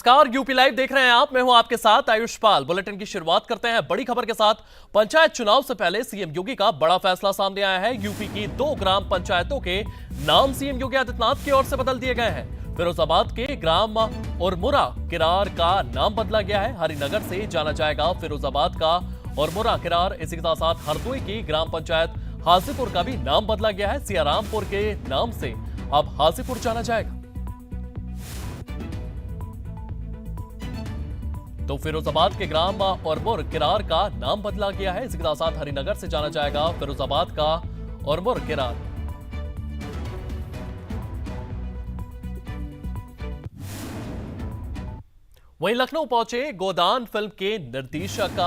नमस्कार, UP live देख रहे हैं आप। मैं हूं आपके साथ आयुष पाल। बुलेटिन की शुरुआत करते हैं बड़ी खबर के साथ। पंचायत चुनाव से पहले सीएम योगी का बड़ा फैसला सामने आया है। यूपी की 2 ग्राम पंचायतों के नाम सीएम योगी आदित्यनाथ की ओर से बदल दिए गए हैं। फिरोजाबाद के ग्राम उरमुरा किरार का नाम बदला गया है। हरिनगर से जाना जाएगा फिरोजाबाद का उरमुरा किरार। इसी के साथ साथ हरदोई की ग्राम पंचायत हाजीपुर का भी नाम बदला गया है। सियारामपुर के नाम से अब हाजीपुर जाना जाएगा। तो फिरोजाबाद के ग्राम उरमुर किरार का नाम बदला गया है। इसी के साथ हरिनगर से जाना जाएगा फिरोजाबाद का उरमुर किरार। वहीं लखनऊ पहुंचे गोदान फिल्म के निर्देशक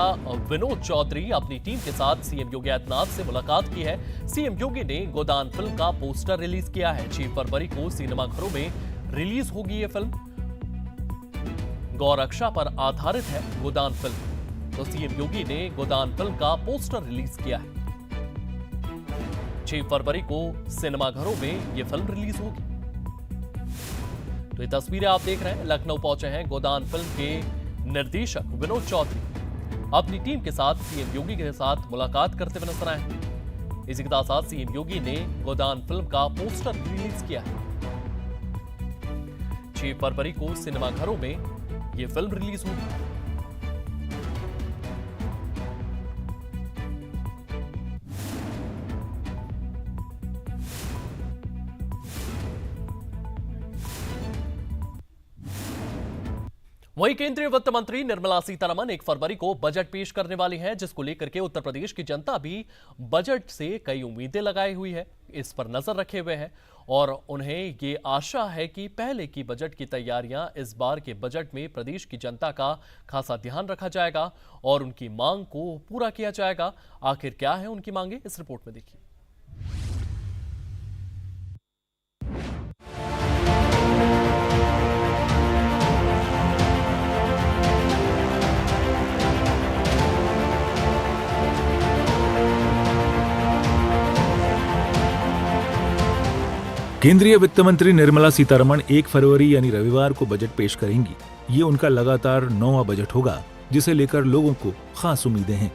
विनोद चौधरी अपनी टीम के साथ सीएम योगी आदित्यनाथ से मुलाकात की है। सीएम योगी ने गोदान फिल्म का पोस्टर रिलीज किया है। 6 फरवरी को सिनेमाघरों में रिलीज होगी ये फिल्म। गौरक्षा पर आधारित है गोदान फिल्म। तो सीएम योगी ने गोदान फिल्म का पोस्टर रिलीज किया है। 6 फरवरी को सिनेमाघरों में यह फिल्म रिलीज होगी। तो ये तस्वीरें आप देख रहे हैं। लखनऊ पहुंचे हैं गोदान फिल्म के निर्देशक विनोद चौधरी अपनी टीम के साथ सीएम योगी के साथ मुलाकात करते हुए नजर आए। इसी के साथ सीएम योगी ने गोदान फिल्म का पोस्टर रिलीज किया है। 6 फरवरी को सिनेमाघरों में ये फिल्म रिलीज होगी। वहीं केंद्रीय वित्त मंत्री निर्मला सीतारमण 1 फरवरी को बजट पेश करने वाली हैं, जिसको लेकर के उत्तर प्रदेश की जनता भी बजट से कई उम्मीदें लगाई हुई है, इस पर नजर रखे हुए हैं और उन्हें ये आशा है कि पहले की बजट की तैयारियां इस बार के बजट में प्रदेश की जनता का खासा ध्यान रखा जाएगा और उनकी मांग को पूरा किया जाएगा। आखिर क्या है उनकी मांगे, इस रिपोर्ट में देखिए। केंद्रीय वित्त मंत्री निर्मला सीतारमण 1 फरवरी यानी रविवार को बजट पेश करेंगी। ये उनका लगातार 9वां बजट होगा, जिसे लेकर लोगों को खास उम्मीदें हैं।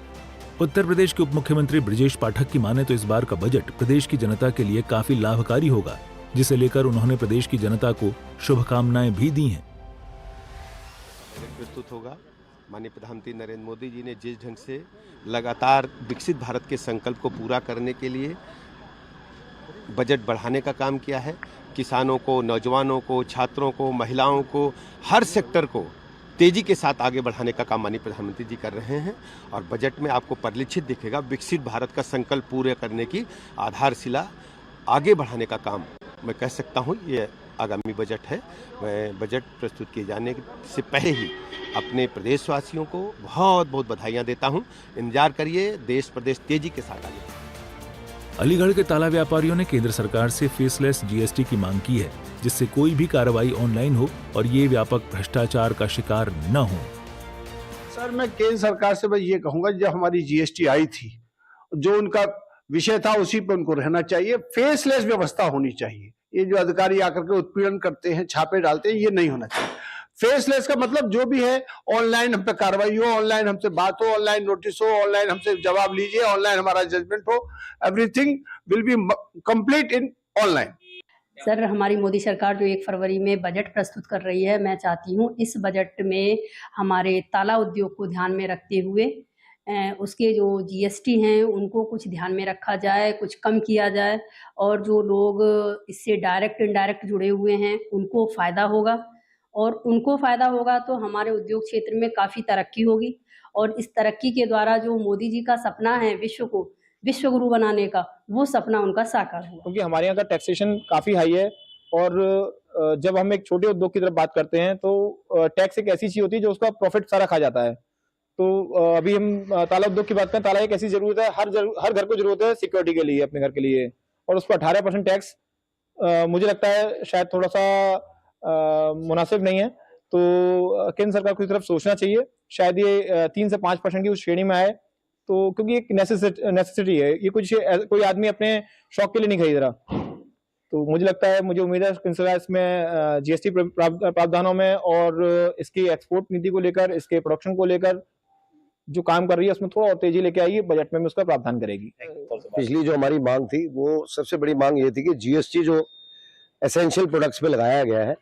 उत्तर प्रदेश के उप मुख्यमंत्री ब्रजेश पाठक की माने तो इस बार का बजट प्रदेश की जनता के लिए काफी लाभकारी होगा, जिसे लेकर उन्होंने प्रदेश की जनता को शुभकामनाएं भी दी हैं। प्रस्तुत होगा। माननीय प्रधानमंत्री नरेंद्र मोदी जी ने जिस ढंग से लगातार विकसित भारत के संकल्प को पूरा करने के लिए बजट बढ़ाने का काम किया है, किसानों को, नौजवानों को, छात्रों को, महिलाओं को, हर सेक्टर को तेजी के साथ आगे बढ़ाने का काम माननीय प्रधानमंत्री जी कर रहे हैं। और बजट में आपको परिलक्षित दिखेगा विकसित भारत का संकल्प पूरे करने की आधारशिला आगे बढ़ाने का काम मैं कह सकता हूँ ये आगामी बजट है। मैं बजट प्रस्तुत किए जाने से पहले ही अपने प्रदेशवासियों को बहुत बहुत बधाइयाँ देता हूँ। इंतजार करिए, देश प्रदेश तेजी के साथ आगे। अलीगढ़ के ताला व्यापारियों ने केंद्र सरकार से फेसलेस जीएसटी की मांग की है, जिससे कोई भी कार्रवाई ऑनलाइन हो और ये व्यापक भ्रष्टाचार का शिकार न हो। सर, मैं केंद्र सरकार से बस ये कहूंगा, जब हमारी जीएसटी आई थी, जो उनका विषय था उसी पर उनको रहना चाहिए। फेसलेस व्यवस्था होनी चाहिए। ये जो अधिकारी आकर के उत्पीड़न करते हैं, छापे डालते हैं, ये नहीं होना चाहिए। फेसलेस का मतलब जो भी है, ऑनलाइन हम पे कार्रवाई हो, ऑनलाइन हमसे बात हो, ऑनलाइन नोटिस हो, ऑनलाइन हमसे जवाब लीजिए, ऑनलाइन हमारा जजमेंट हो। Everything will be complete in online. Sir, हमारी मोदी सरकार जो 1 फरवरी में बजट प्रस्तुत कर रही है, मैं चाहती हूँ इस बजट में हमारे ताला उद्योग को ध्यान में रखते हुए उसके जो जीएसटी हैं उनको कुछ ध्यान में रखा जाए, कुछ कम किया जाए और जो लोग इससे डायरेक्ट इनडायरेक्ट जुड़े हुए हैं उनको फ़ायदा होगा और उनको फ़ायदा होगा तो हमारे उद्योग क्षेत्र में काफ़ी तरक्की होगी और इस तरक्की के द्वारा जो मोदी जी का सपना है विश्व को विश्व गुरु बनाने का, वो सपना उनका साकार होगा। क्योंकि हमारे यहाँ का टैक्सेशन काफ़ी हाई है और जब हम एक छोटे उद्योग की तरफ बात करते हैं तो टैक्स एक ऐसी चीज़ होती है जो उसका प्रॉफिट सारा खा जाता है। तो अभी हम ताला उद्योग की बात करें, ताला एक ऐसी जरूरत है, हर घर को जरूरत है सिक्योरिटी के लिए, अपने घर के लिए, और उस पर 18% टैक्स मुझे लगता है शायद थोड़ा सा मुनासिब नहीं है। तो केंद्र सरकार को इस तरफ सोचना चाहिए, शायद ये 3 से 5% की उस श्रेणी में आए, तो क्योंकि एक नेसेसिटी है, ये कुछ कोई आदमी अपने शौक के लिए नहीं खरीद रहा। तो मुझे लगता है, मुझे उम्मीद है इसमें जीएसटी प्रावधानों में और इसकी एक्सपोर्ट नीति को लेकर, इसके प्रोडक्शन को लेकर जो काम कर रही है उसमें थोड़ा और तेजी लेके आएगी, बजट में उसका प्रावधान करेगी। पिछली जो हमारी मांग थी वो सबसे बड़ी मांग ये थी कि जीएसटी जो एसेंशियल प्रोडक्ट्स पे लगाया गया है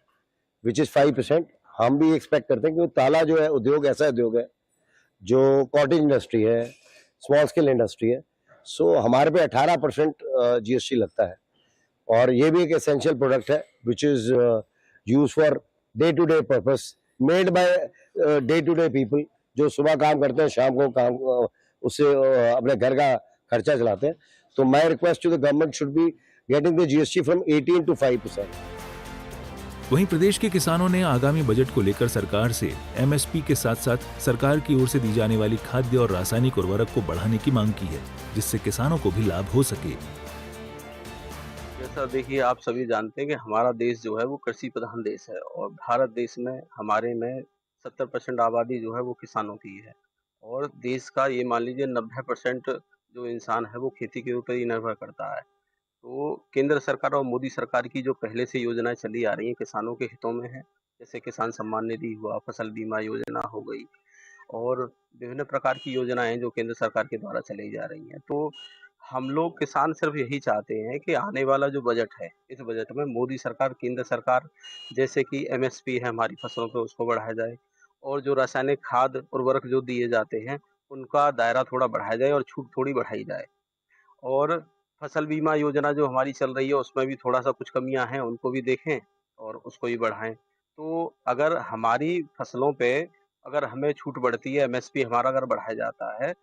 विच इज 5%, हम भी एक्सपेक्ट करते हैं क्योंकि ताला जो है उद्योग ऐसा उद्योग है जो कॉटेज इंडस्ट्री है, स्मॉल स्केल इंडस्ट्री है, सो हमारे पे 18% जीएसटी लगता है और ये भी एक एसेंशियल प्रोडक्ट है which is use for day to day purpose, made by day to day people जो सुबह काम करते हैं, शाम को काम उससे अपने घर का खर्चा चलाते हैं। तो my request to the government should be getting the GST from 18 to 5%। वहीं प्रदेश के किसानों ने आगामी बजट को लेकर सरकार से एमएसपी के साथ साथ सरकार की ओर से दी जाने वाली खाद्य और रासायनिक उर्वरक को बढ़ाने की मांग की है, जिससे किसानों को भी लाभ हो सके। जैसा देखिए, आप सभी जानते हैं कि हमारा देश जो है वो कृषि प्रधान देश है और भारत देश में हमारे में 70% आबादी जो है वो किसानों की है और देश का ये मान लीजिए 90% जो इंसान है वो खेती के ऊपर ही निर्भर करता है। तो केंद्र सरकार और मोदी सरकार की जो पहले से योजनाएं चली आ रही हैं किसानों के हितों में है, जैसे किसान सम्मान निधि हुआ, फसल बीमा योजना हो गई और विभिन्न प्रकार की योजनाएं जो केंद्र सरकार के द्वारा चलाई जा रही हैं। तो हम लोग किसान सिर्फ यही चाहते हैं कि आने वाला जो बजट है, इस बजट में मोदी सरकार, केंद्र सरकार जैसे कि एमएसपी है हमारी फसलों पे उसको बढ़ाया जाए और जो रासायनिक खाद उर्वरक जो दिए जाते हैं उनका दायरा थोड़ा बढ़ाया जाए और छूट थोड़ी बढ़ाई जाए और फसल बीमा योजना जो हमारी चल रही है उसमें भी थोड़ा सा कुछ कमियां हैं, उनको भी देखें और उसको भी बढ़ाएं। तो अगर हमारी फसलों पे अगर हमें छूट बढ़ती है, एमएसपी हमारा अगर बढ़ाया जाता है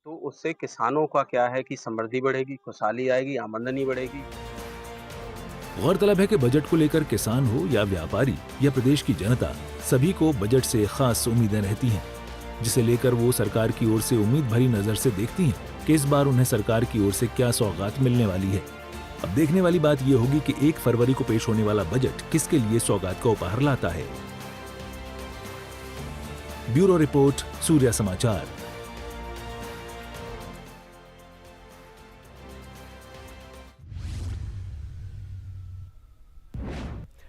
तो उससे किसानों का क्या है कि समृद्धि बढ़ेगी, खुशहाली आएगी, आमदनी बढ़ेगी। गौरतलब है कि बजट को लेकर किसान हो या व्यापारी या प्रदेश की जनता, सभी को बजट से खास उम्मीदें रहती हैं, जिसे लेकर वो सरकार की ओर से उम्मीद भरी नजर से देखती हैं कि इस बार उन्हें सरकार की ओर से क्या सौगात मिलने वाली है। अब देखने वाली बात यह होगी कि 1 फरवरी को पेश होने वाला बजट किसके लिए सौगात का उपहार लाता है। ब्यूरो रिपोर्ट, सूर्या समाचार।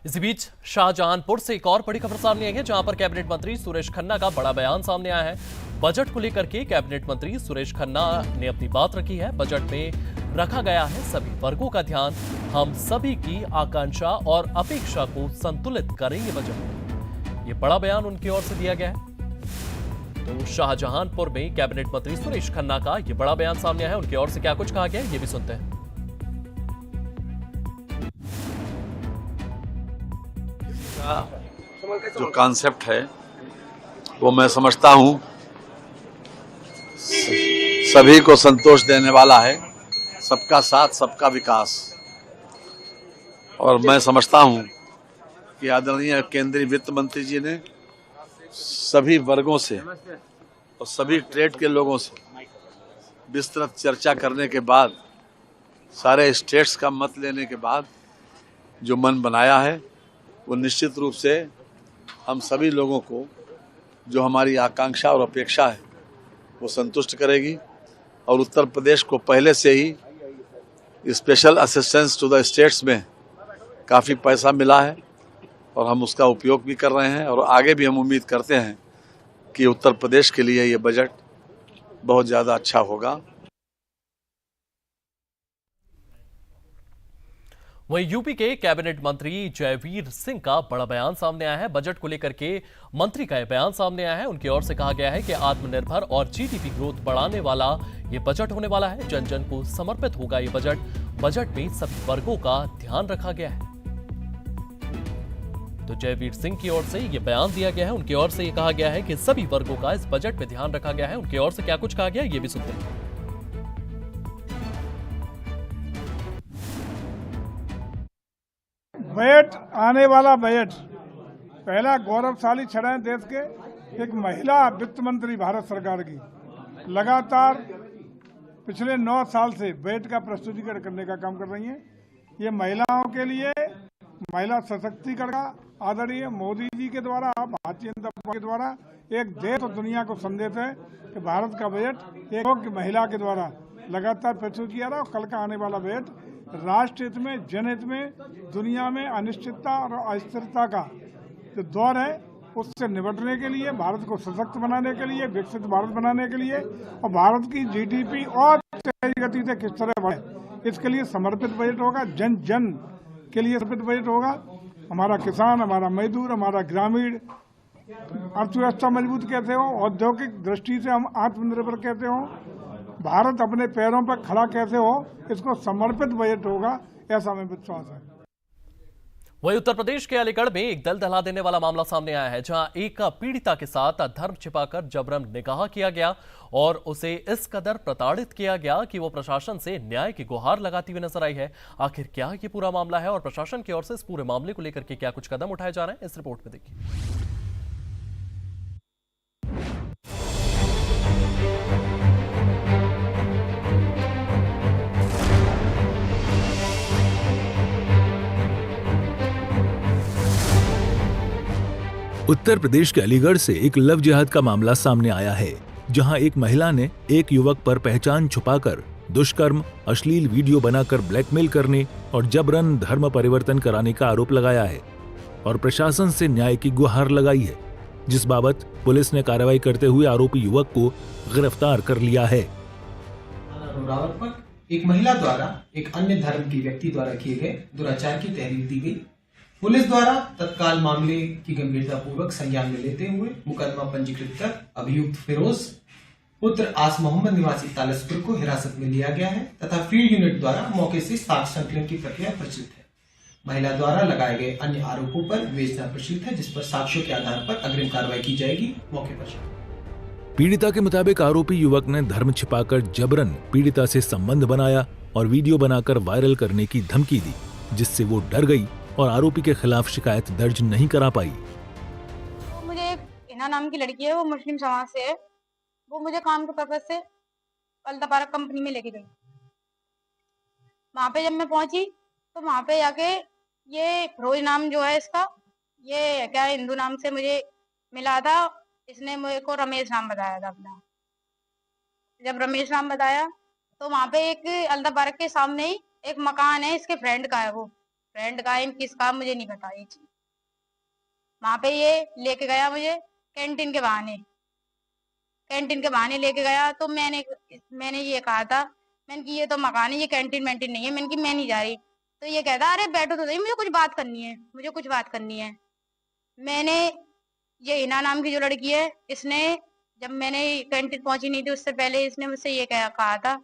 इसी बीच शाहजहांपुर से एक और बड़ी खबर सामने आई है, जहां पर कैबिनेट मंत्री सुरेश खन्ना का बड़ा बयान सामने आया है। बजट को लेकर के कैबिनेट मंत्री सुरेश खन्ना ने अपनी बात रखी है। बजट में रखा गया है सभी वर्गों का ध्यान, हम सभी की आकांक्षा और अपेक्षा को संतुलित करेंगे बजट। ये बड़ा बयान उनकी ओर से दिया गया है। तो शाहजहांपुर में कैबिनेट मंत्री सुरेश खन्ना का ये बड़ा बयान सामने आया है। उनकी ओर से क्या कुछ कहा गया है, ये भी सुनते हैं। जो कॉन्सेप्ट है वो मैं समझता हूँ सभी को संतोष देने वाला है, सबका साथ सबका विकास। और मैं समझता हूँ कि आदरणीय केंद्रीय वित्त मंत्री जी ने सभी वर्गों से और सभी ट्रेड के लोगों से विस्तृत चर्चा करने के बाद, सारे स्टेट्स का मत लेने के बाद जो मन बनाया है वो निश्चित रूप से हम सभी लोगों को जो हमारी आकांक्षा और अपेक्षा है वो संतुष्ट करेगी। और उत्तर प्रदेश को पहले से ही special assistance to the states में काफ़ी पैसा मिला है और हम उसका उपयोग भी कर रहे हैं और आगे भी हम उम्मीद करते हैं कि उत्तर प्रदेश के लिए ये बजट बहुत ज़्यादा अच्छा होगा। वहीं यूपी के कैबिनेट मंत्री जयवीर सिंह का बड़ा बयान सामने आया है। बजट को लेकर के मंत्री का यह बयान सामने आया है। उनकी ओर से कहा गया है कि आत्मनिर्भर और जीडीपी ग्रोथ बढ़ाने वाला ये बजट होने वाला है। जन जन को समर्पित होगा ये बजट। बजट में सभी वर्गों का ध्यान रखा गया है। तो जयवीर सिंह की ओर से ये बयान दिया गया है। उनकी ओर से ये कहा गया है कि सभी वर्गों का इस बजट में ध्यान रखा गया है। उनकी ओर से क्या कुछ कहा गया, ये भी सुनते हैं। बजट, आने वाला बजट पहला गौरवशाली क्षण है देश के। एक महिला वित्त मंत्री भारत सरकार की लगातार पिछले 9 साल से बजट का प्रस्तुतिकरण करने का काम कर रही हैं। ये महिलाओं के लिए महिला सशक्तिकरण का आदरणीय मोदी जी के द्वारा, भारतीय जनता पार्टी के द्वारा एक देश और दुनिया को संदेश है कि भारत का बजट एक महिला के द्वारा लगातार प्रस्तुत किया रहा और कल का आने वाला बजट राष्ट्र हित में, जनहित में, दुनिया में अनिश्चितता और अस्थिरता का जो दौर है उससे निपटने के लिए, भारत को सशक्त बनाने के लिए, विकसित भारत बनाने के लिए और भारत की जीडीपी और तेज गति से किस तरह बढ़े, इसके लिए समर्पित बजट होगा। जन जन के लिए समर्पित बजट होगा। हमारा किसान, हमारा मजदूर, हमारा ग्रामीण अर्थव्यवस्था मजबूत कैसे हो, औद्योगिक दृष्टि से हम आत्मनिर्भर कैसे हो, भारत अपने पैरों पर खड़ा कैसे हो, इसको समर्पित बजट होगा, ऐसा हमें विश्वास है। वहीं उत्तर प्रदेश के अलीगढ़ में एक दल दहला देने वाला मामला सामने आया है, जहां एक पीड़िता के साथ धर्म छिपाकर जबरन निकाह किया गया और उसे इस कदर प्रताड़ित किया गया कि वो प्रशासन से न्याय की गुहार लगाती हुई नजर आई है। आखिर क्या ये पूरा मामला है और प्रशासन की ओर से इस पूरे मामले को लेकर के क्या कुछ कदम उठाए जा रहे हैं, इस रिपोर्ट में देखिए। उत्तर प्रदेश के अलीगढ़ से एक लव जिहाद का मामला सामने आया है, जहां एक महिला ने एक युवक पर पहचान छुपाकर दुष्कर्म, अश्लील वीडियो बनाकर ब्लैकमेल करने और जबरन धर्म परिवर्तन कराने का आरोप लगाया है और प्रशासन से न्याय की गुहार लगाई है, जिस बाबत पुलिस ने कार्रवाई करते हुए आरोपी युवक को गिरफ्तार कर लिया है। पर एक महिला द्वारा एक अन्य धर्म के व्यक्ति द्वारा किए गए दुराचार की तहरीर दी गई। पुलिस द्वारा तत्काल मामले की गंभीरता पूर्वक संज्ञान में लेते हुए मुकदमा पंजीकृत कर अभियुक्त फिरोज पुत्र आस मोहम्मद निवासी तालसपुर को हिरासत में लिया गया है तथा फील्ड यूनिट द्वारा मौके से साक्ष्य संकलन की प्रक्रिया प्रचलित है। महिला द्वारा लगाए गए अन्य आरोपों पर विवेचना प्रचलित है, जिस पर साक्ष्यों के आधार पर अग्रिम कार्रवाई की जाएगी। मौके पर पीड़िता के मुताबिक आरोपी युवक ने धर्म छिपाकर जबरन पीड़िता से संबंध बनाया और वीडियो बनाकर वायरल करने की धमकी दी, जिससे वो डर गई और आरोपी के खिलाफ शिकायत दर्ज नहीं करा पाई। तो मुझे एक हिना नाम की लड़की है, वो मुस्लिम समाज से है, वो मुझे काम के पर्पज से अल्तापारा कंपनी में लेके गई। वहां पे जब मैं पहुंची तो वहां पे जाके ये फिरोज नाम जो है इसका, ये क्या हिंदू नाम से मुझे मिला था। इसने मेरे को रमेश नाम बताया था अपना। जब रमेश नाम बताया तो वहां पे एक अल्तापारा के सामने ही एक मकान है, इसके फ्रेंड का है, वो फ्रेंड का है, किसका मुझे नहीं पता ये चीज। वहां पे ये लेके गया मुझे कैंटीन के बहाने लेके गया। तो मैंने ये कहा था, मैंने कि ये तो मकान है, ये कैंटीन नहीं है। मैंने कि मैं नहीं जा रही। तो ये कहता अरे बैठो तो सही, मुझे कुछ बात करनी है। मैंने ये हिना नाम की जो लड़की है, इसने जब मैंने कैंटीन पहुंची नहीं थी उससे पहले इसने मुझसे ये कहा था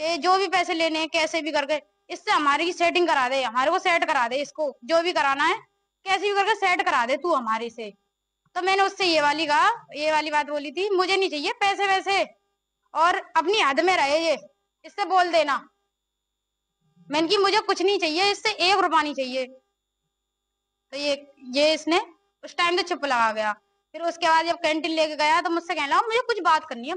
कि जो भी पैसे लेने हैं कैसे भी करके इससे हमारी सेटिंग करा दे, हमारे को सेट करा दे, इसको जो भी कराना है कैसे भी करके सेट करा दे तू हमारे से। तो मैंने उससे ये वाली बात बोली थी, मुझे नहीं चाहिए पैसे वैसे और अपनी हद में रहे, ये इससे बोल देना। मैंने कि मुझे कुछ नहीं चाहिए, इससे 1 रुपया नहीं चाहिए। तो ये इसने उस टाइम तो चुप लगा गया। फिर उसके बाद जब कैंटीन लेके गया तो मुझसे कहने लगा मुझे कुछ बात करनी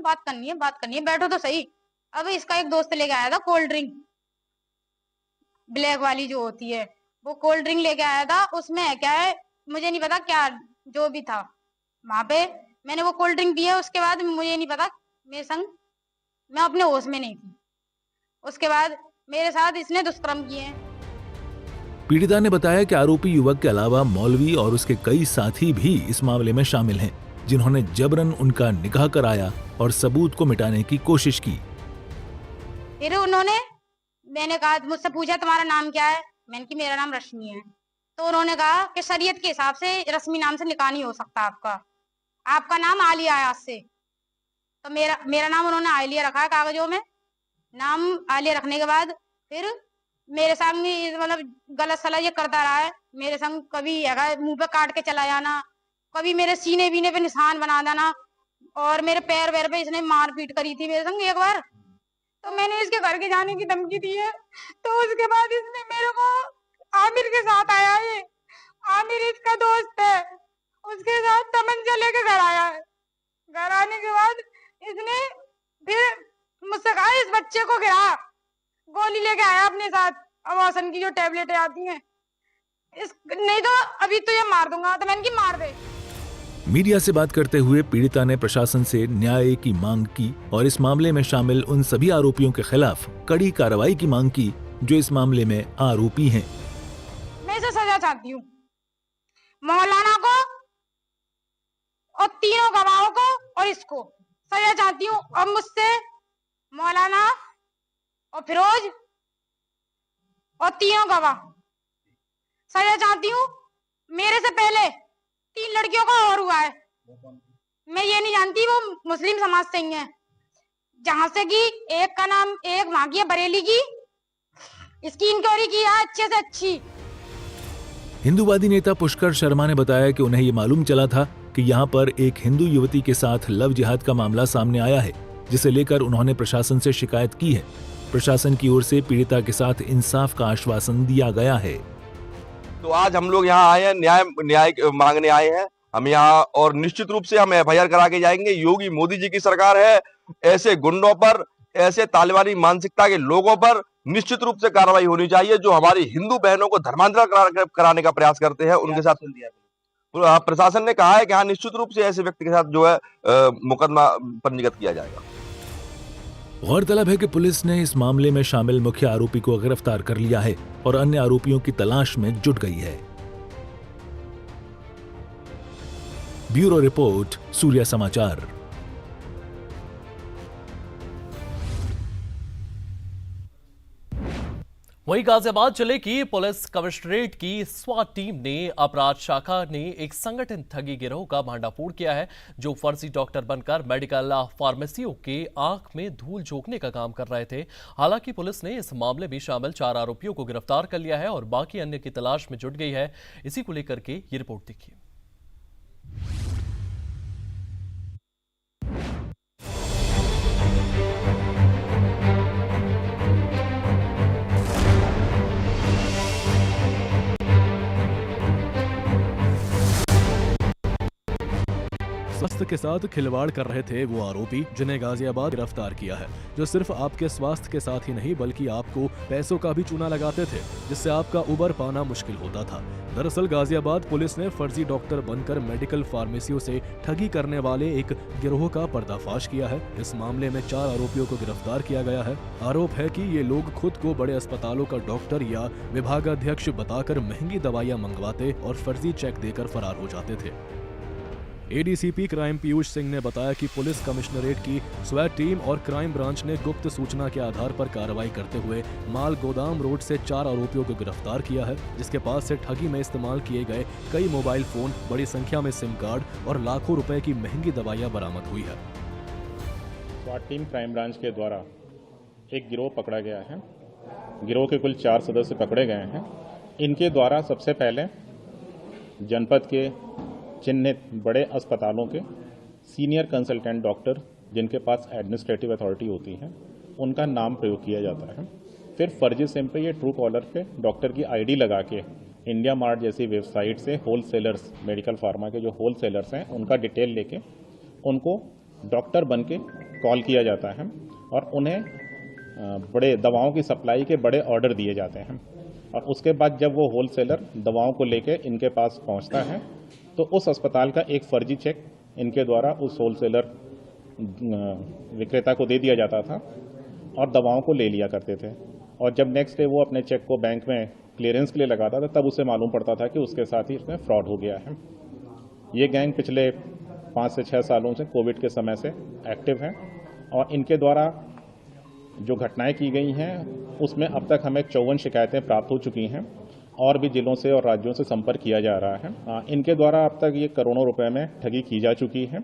है, बैठो तो सही। अब इसका एक दोस्त लेके आया था कोल्ड ड्रिंक, ब्लैक वाली जो होती है, वो कोल्ड ड्रिंक लेके आया था। उसमें क्या है मुझे नहीं पता, क्या जो भी था वहां पे मैंने वो कोल्ड ड्रिंक पिया। उसके बाद मुझे नहीं पता, मेरे संग मैं अपने होश में नहीं थी। उसके बाद मेरे साथ इसने दुष्कर्म किए हैं। पीड़िता ने बताया कि आरोपी युवक के अलावा मौलवी और उसके कई साथी भी इस मामले में शामिल हैं, जिन्होंने जबरन उनका निकाह कराया और सबूत को मिटाने की कोशिश की। फिर मैंने कहा, मुझसे पूछा तुम्हारा नाम क्या है, मैंने कि मेरा नाम रश्मि है। तो उन्होंने कहा कि शरीयत के हिसाब से रश्मि नाम से निकाह नहीं हो सकता, आपका नाम आलिया है आज से। तो मेरा नाम उन्होंने आलिया रखा है कागजों में। नाम आलिया रखने के बाद फिर मेरे सामने मतलब गलत सला ये करता रहा है मेरे संग। कभी मुंह पे काट के चला जाना, कभी मेरे सीने बीने पे निशान बना देना और मेरे पैर वैर पे इसने मारपीट करी थी मेरे संग एक बार। तो मैंने इसके घर के जाने की धमकी दी है। तो उसके बाद इसने मेरे को आमिर के साथ आया है, आमिर इसका दोस्त है, उसके साथ तमंचा लेके घर आया है। घर आने के बाद इसने फिर मुझसे कहा इस बच्चे को गिरा, गोली लेके आया अपने साथ, अवासन की जो टेबलेटें आती हैं, नहीं तो अभी तो ये मार दूंगा। तो मैंने की मार दे। मीडिया से बात करते हुए पीड़िता ने प्रशासन से न्याय की मांग की और इस मामले में शामिल उन सभी आरोपियों के खिलाफ कड़ी कार्रवाई की मांग की जो इस मामले में आरोपी हैं। मैं इसे सजा चाहती हूँ, मौलाना को और तीनों गवाहों को और इसको सजा चाहती हूँ। अब मुझसे मौलाना और फिरोज और तीनों गवाह सजा चाहती हूँ। मेरे से पहले 3 लड़कियों का और हुआ है, मैं ये नहीं जानती वो मुस्लिम समाज से ही है, जहां से कि एक का नाम एक वहां की है बरेली की, इसकी इंक्वायरी की है अच्छे से अच्छी। हिंदूवादी नेता पुष्कर शर्मा ने बताया कि उन्हें ये मालूम चला था कि यहाँ पर एक हिंदू युवती के साथ लव जिहाद का मामला सामने आया है, जिसे लेकर उन्होंने प्रशासन से शिकायत की है। प्रशासन की ओर से पीड़िता के साथ इंसाफ का आश्वासन दिया गया है। तो आज हम लोग यहाँ आए हैं, न्याय मांगने आए हैं हम यहाँ, और निश्चित रूप से हम एफआईआर करा के जाएंगे। योगी मोदी जी की सरकार है, ऐसे गुंडों पर, ऐसे तालिबानी मानसिकता के लोगों पर निश्चित रूप से कार्रवाई होनी चाहिए, जो हमारी हिंदू बहनों को धर्मांतरण कराने का प्रयास करते हैं। उनके साथ प्रशासन ने कहा है कि हाँ, निश्चित रूप से ऐसे व्यक्ति के साथ जो है मुकदमा पंजीकृत किया जाएगा। गौरतलब है कि पुलिस ने इस मामले में शामिल मुख्य आरोपी को गिरफ्तार कर लिया है और अन्य आरोपियों की तलाश में जुट गई है। ब्यूरो रिपोर्ट, सूर्य समाचार। वहीं गाजियाबाद जिले की पुलिस कमिश्नरेट की स्वाट टीम ने अपराध शाखा ने एक संगठित ठगी गिरोह का भांडाफोड़ किया है, जो फर्जी डॉक्टर बनकर मेडिकल फार्मेसियों के आंख में धूल झोंकने का काम कर रहे थे। हालांकि पुलिस ने इस मामले में शामिल 4 आरोपियों को गिरफ्तार कर लिया है और बाकी अन्य की तलाश में जुट गई है। इसी को लेकर के ये रिपोर्ट देखिए। स्वास्थ्य के साथ खिलवाड़ कर रहे थे वो आरोपी, जिन्हें गाजियाबाद गिरफ्तार किया है, जो सिर्फ आपके स्वास्थ्य के साथ ही नहीं बल्कि आपको पैसों का भी चूना लगाते थे, जिससे आपका उबर पाना मुश्किल होता था। दरअसल गाजियाबाद पुलिस ने फर्जी डॉक्टर बनकर मेडिकल फार्मेसियों से ठगी करने वाले एक गिरोह का पर्दाफाश किया है। इस मामले में 4 आरोपियों को गिरफ्तार किया गया है। आरोप है कि ये लोग खुद को बड़े अस्पतालों का डॉक्टर या विभागाध्यक्ष बताकर महंगी दवाइयां मंगवाते और फर्जी चेक देकर फरार हो जाते थे। एडीसीपी क्राइम पीयूष सिंह ने बताया कि पुलिस कमिश्नरेट की स्वैट टीम और क्राइम ब्रांच ने गुप्त सूचना के आधार पर कार्रवाई करते हुए माल गोदाम रोड से 4 आरोपियों को गिरफ्तार किया है, जिसके पास से ठगी में इस्तेमाल किए गए कई मोबाइल फोन, बड़ी संख्या में सिम कार्ड और लाखों रुपए की महंगी दवाइयां बरामद हुई है। स्वैट टीम क्राइम ब्रांच के द्वारा एक गिरोह पकड़ा गया है। गिरोह के कुल 4 सदस्य पकड़े गए हैं। इनके द्वारा सबसे पहले जनपद के चिन्हित बड़े अस्पतालों के सीनियर कंसल्टेंट डॉक्टर, जिनके पास एडमिनिस्ट्रेटिव अथॉरिटी होती है, उनका नाम प्रयोग किया जाता है। फिर फर्जी सिम पे, ये ट्रू कॉलर पे डॉक्टर की आईडी लगा के इंडिया मार्ट जैसी वेबसाइट से होलसेलर्स, मेडिकल फार्मा के जो होलसेलर्स हैं, उनका डिटेल लेके उनको डॉक्टर बन के कॉल किया जाता है और उन्हें बड़े दवाओं की सप्लाई के बड़े ऑर्डर दिए जाते हैं। और उसके बाद जब वो होलसेलर दवाओं को लेके इनके पास पहुंचता है, तो उस अस्पताल का एक फर्जी चेक इनके द्वारा उस होलसेलर विक्रेता को दे दिया जाता था और दवाओं को ले लिया करते थे। और जब नेक्स्ट डे वो अपने चेक को बैंक में क्लियरेंस के लिए लगाता था, तब उसे मालूम पड़ता था कि उसके साथ ही इसमें फ्रॉड हो गया है। ये गैंग पिछले 5 से 6 सालों से कोविड के समय से एक्टिव है और इनके द्वारा जो घटनाएं की गई हैं उसमें अब तक हमें 54 शिकायतें प्राप्त हो चुकी हैं और भी जिलों से और राज्यों से संपर्क किया जा रहा है। इनके द्वारा अब तक ये करोड़ों रुपए में ठगी की जा चुकी है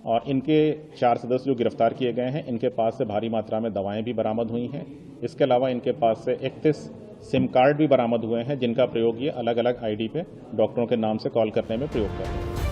और इनके 4 सदस्य जो गिरफ्तार किए गए हैं, इनके पास से भारी मात्रा में दवाएं भी बरामद हुई हैं। इसके अलावा इनके पास से 31 सिम कार्ड भी बरामद हुए हैं, जिनका प्रयोग ये अलग अलग आईडी पे डॉक्टरों के नाम से कॉल करने में प्रयोग कर रहे हैं।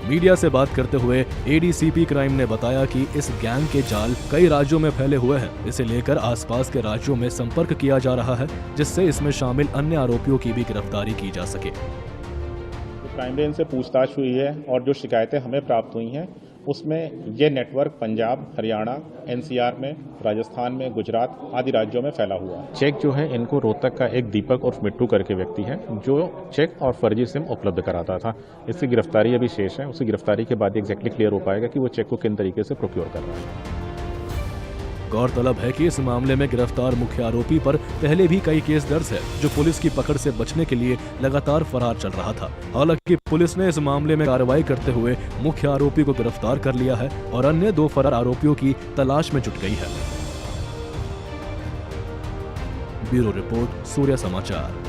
मीडिया से बात करते हुए एडीसीपी क्राइम ने बताया कि इस गैंग के जाल कई राज्यों में फैले हुए हैं। इसे लेकर आसपास के राज्यों में संपर्क किया जा रहा है, जिससे इसमें शामिल अन्य आरोपियों की भी गिरफ्तारी की जा सके। क्राइम ब्रांच से पूछताछ हुई है और जो शिकायतें हमें प्राप्त हुई हैं उसमें ये नेटवर्क पंजाब, हरियाणा, एनसीआर में, राजस्थान में, गुजरात आदि राज्यों में फैला हुआ है। चेक जो है इनको रोहतक का एक दीपक और मिट्टू करके व्यक्ति है, जो चेक और फर्जी सिम उपलब्ध कराता था। इसकी गिरफ्तारी अभी शेष है। उसकी गिरफ्तारी के बाद एग्जैक्टली क्लियर हो पाएगा कि वो चेक को किन तरीके से प्रोक्योर कर रहा है। गौरतलब है कि इस मामले में गिरफ्तार मुख्य आरोपी पर पहले भी कई केस दर्ज है, जो पुलिस की पकड़ से बचने के लिए लगातार फरार चल रहा था। हालांकि पुलिस ने इस मामले में कार्रवाई करते हुए मुख्य आरोपी को गिरफ्तार कर लिया है और अन्य 2 फरार आरोपियों की तलाश में जुट गई है। ब्यूरो रिपोर्ट, सूर्य समाचार।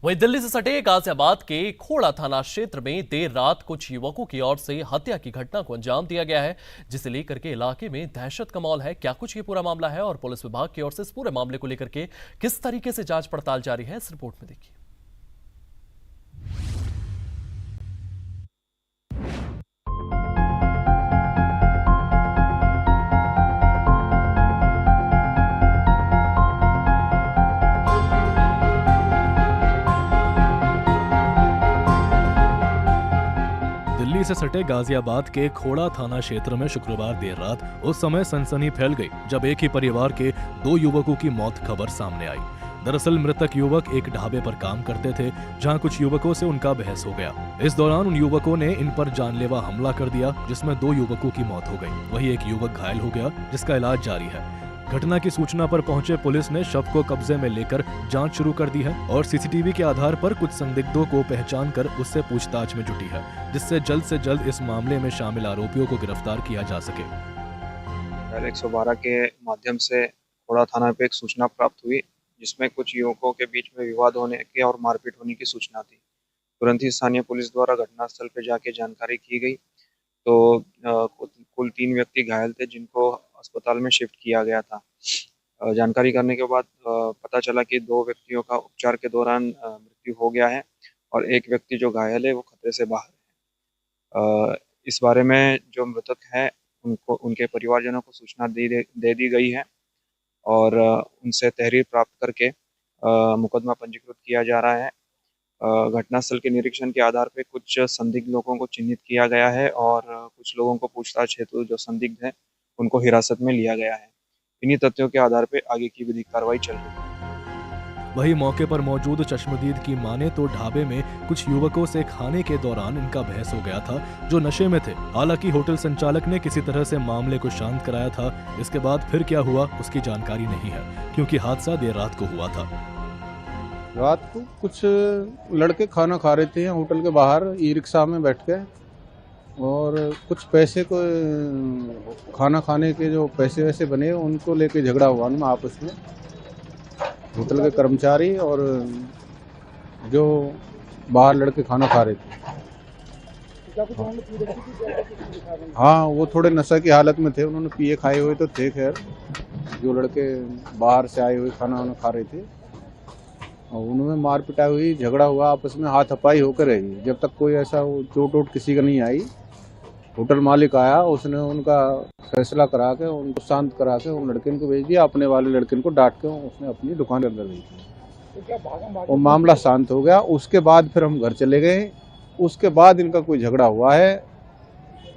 वहीं दिल्ली से सटे गाजियाबाद के खोड़ा थाना क्षेत्र में देर रात कुछ युवकों की ओर से हत्या की घटना को अंजाम दिया गया है, जिसे लेकर के इलाके में दहशत का माहौल है। क्या कुछ ये पूरा मामला है और पुलिस विभाग की ओर से इस पूरे मामले को लेकर के किस तरीके से जांच पड़ताल जारी है, इस रिपोर्ट में देखिए। दिल्ली से सटे गाजियाबाद के खोड़ा थाना क्षेत्र में शुक्रवार देर रात उस समय सनसनी फैल गई जब एक ही परिवार के 2 युवकों की मौत खबर सामने आई। दरअसल मृतक युवक एक ढाबे पर काम करते थे, जहां कुछ युवकों से उनका बहस हो गया। इस दौरान उन युवकों ने इन पर जानलेवा हमला कर दिया, जिसमें 2 युवकों की मौत हो गई। वहीं एक युवक घायल हो गया, जिसका इलाज जारी है। घटना की सूचना पर पहुंचे पुलिस ने शव को कब्जे में लेकर जांच शुरू कर दी है और सीसीटीवी के आधार पर कुछ संदिग्धों को पहचान कर उससे पूछताछ में जुटी है, जिससे जल्द से जल्द इस मामले में शामिल आरोपियों को गिरफ्तार किया जा सके। 112 के माध्यम से खोड़ा थाना पे एक सूचना प्राप्त हुई, जिसमें कुछ युवकों के बीच में विवाद होने की और मारपीट होने की सूचना थी। तुरंत ही स्थानीय पुलिस द्वारा घटनास्थल पर जाके जानकारी की गई तो कुल 3 व्यक्ति घायल थे, जिनको अस्पताल में शिफ्ट किया गया था। जानकारी करने के बाद पता चला कि 2 व्यक्तियों का उपचार के दौरान मृत्यु हो गया है और एक व्यक्ति जो घायल है वो खतरे से बाहर है। इस बारे में जो मृतक है उनको उनके परिवारजनों को सूचना दे दी गई है और उनसे तहरीर प्राप्त करके मुकदमा पंजीकृत किया जा रहा है। घटनास्थल के निरीक्षण के आधार पर कुछ संदिग्ध लोगों को चिन्हित किया गया है और कुछ लोगों को पूछताछ हेतु जो संदिग्ध है उनको हिरासत में लिया गया है। इन्हीं तथ्यों के आधार पर आगे की विधिक कार्रवाई चल रही है। वहीं मौके पर मौजूद चश्मदीद की माने तो ढाबे में कुछ युवकों से खाने के दौरान इनका बहस हो गया था, जो नशे में थे। हालांकि होटल संचालक ने किसी तरह से मामले को शांत कराया था। इसके बाद फिर क्या हुआ उसकी जानकारी नहीं है, क्योंकि हादसा देर रात को हुआ था। रात को कुछ लड़के खाना खा रहे थे होटल के बाहर ई रिक्शा में बैठ के, और कुछ पैसे को खाना खाने के जो पैसे वैसे बने उनको लेके झगड़ा हुआ उनमें आपस में। होटल के कर्मचारी और जो बाहर लड़के खाना खा रहे थे, हाँ वो थोड़े नशा की हालत में थे, उन्होंने पिए खाए हुए तो थे। खैर जो लड़के बाहर से आए हुए खाना खा रहे थे और उनमें मार पिटाई हुई, झगड़ा हुआ, आपस में हाथापाई होकर रही। जब तक कोई ऐसा चोट वोट किसी का नहीं आई, होटल मालिक आया, उसने उनका फैसला करा के उनको शांत करा के उन लड़के को भेज दिया। अपने वाले लड़के को डांट के उसने अपनी दुकान के अंदर भेज दिया और मामला शांत हो गया। उसके बाद फिर हम घर चले गए। उसके बाद इनका कोई झगड़ा हुआ है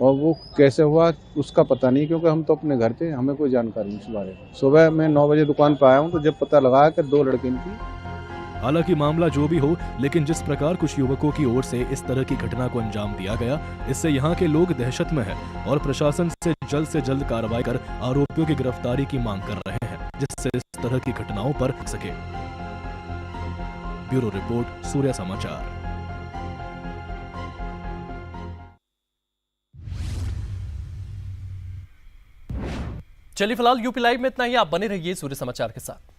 और वो कैसे हुआ उसका पता नहीं, क्योंकि हम तो अपने घर थे, हमें कोई जानकारी नहीं इस बारे में। सुबह मैं 9 बजे दुकान पर आया हूँ तो जब पता लगा कि 2 लड़के इनकी। हालांकि मामला जो भी हो, लेकिन जिस प्रकार कुछ युवकों की ओर से इस तरह की घटना को अंजाम दिया गया, इससे यहाँ के लोग दहशत में हैं और प्रशासन से जल्द कार्रवाई कर आरोपियों की गिरफ्तारी की मांग कर रहे हैं, जिससे इस तरह की घटनाओं पर सके। ब्यूरो रिपोर्ट, सूर्य समाचार। चलिए फिलहाल यूपी लाइव में इतना ही। आप बने रहिए सूर्य समाचार के साथ।